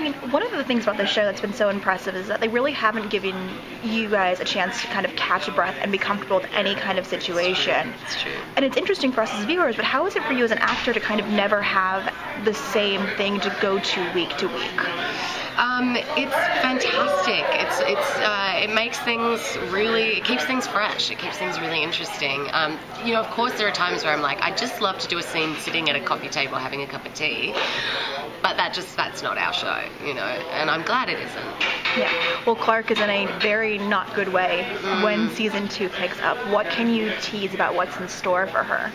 mean, one of the things about this show that's been so impressive is that they really haven't given you guys a chance to kind of catch a breath and be comfortable with any kind of situation. It's true. And it's interesting for us as viewers, but how is it for you as an actor to kind of never have the same thing to go to week to week? It's fantastic. It makes things it keeps things fresh. It keeps things really interesting. Of course there are times where I'm like, I'd just love to do a scene sitting at a coffee table having a cup of tea, but that's not our show, and I'm glad it isn't. Yeah. Well, Clarke is in a very not good way when season 2 picks up. What can you tease about what's in store for her?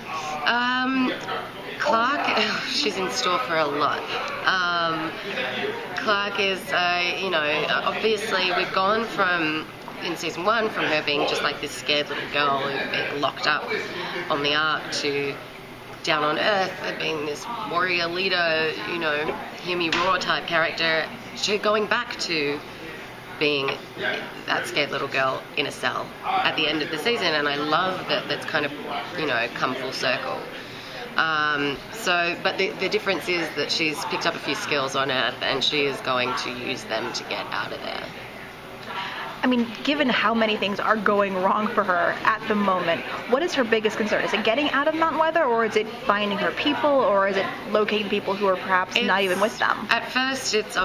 Clarke, she's in store for a lot. Clarke is, obviously we've gone from, in season 1, from her being just like this scared little girl who being locked up on the Ark to down on Earth, being this warrior leader, hear me roar type character, to going back to being that scared little girl in a cell at the end of the season, and I love that that's kind of, come full circle. But the difference is that she's picked up a few skills on Earth and she is going to use them to get out of there. I mean, given how many things are going wrong for her at the moment, what is her biggest concern? Is it getting out of Mount Weather, or is it finding her people, or is it locating people who are perhaps not even with them? At first, it's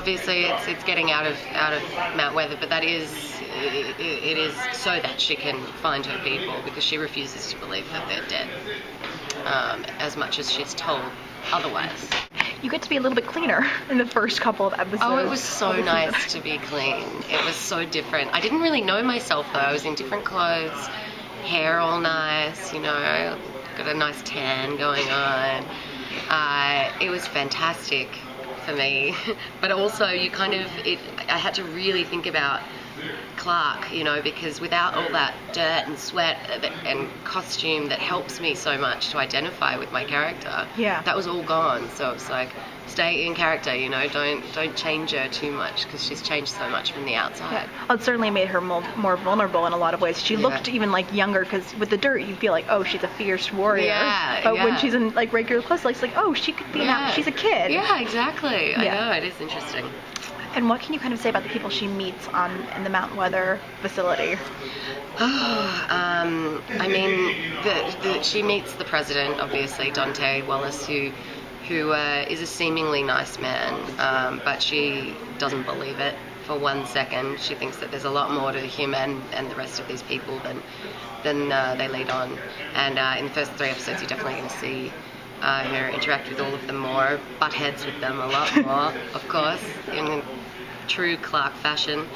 getting out of Mount Weather, but it is so that she can find her people, because she refuses to believe that they're dead, as much as she's told otherwise. You get to be a little bit cleaner in the first couple of episodes. Oh, it was so nice to be clean. It was so different. I didn't really know myself though. I was in different clothes, hair all nice, got a nice tan going on. It was fantastic for me. But also I had to really think about Clarke, because without all that dirt and sweat and costume that helps me so much to identify with my character, that was all gone. So it's like, stay in character, don't change her too much, because she's changed so much from the outside. Yeah. Well, it certainly made her more vulnerable in a lot of ways. She looked even like younger, because with the dirt you feel like, oh, she's a fierce warrior. But when she's in like regular clothes, it's like, oh, she could be she's a kid. Yeah, exactly. I know, it is interesting. And what can you kind of say about the people she meets in the Mount Weather facility? She meets the president, obviously, Dante Wallace, who is a seemingly nice man, but she doesn't believe it for 1 second. She thinks that there's a lot more to him and the rest of these people than they lead on. And in the first 3 episodes, you're definitely going to see her interact with all of them more, butt heads with them a lot more, of course, in true Clarke fashion,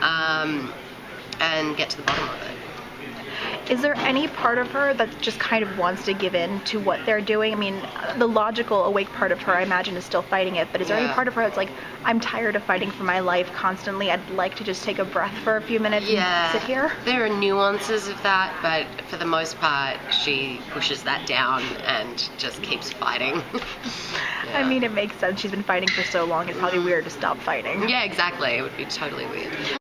and get to the bottom of it. Is there any part of her that just kind of wants to give in to what they're doing? I mean, the logical, awake part of her, I imagine, is still fighting it, but is there any part of her that's like, I'm tired of fighting for my life constantly, I'd like to just take a breath for a few minutes and sit here? There are nuances of that, but for the most part, she pushes that down and just keeps fighting. I mean, it makes sense. She's been fighting for so long, it's probably weird to stop fighting. Yeah, exactly. It would be totally weird.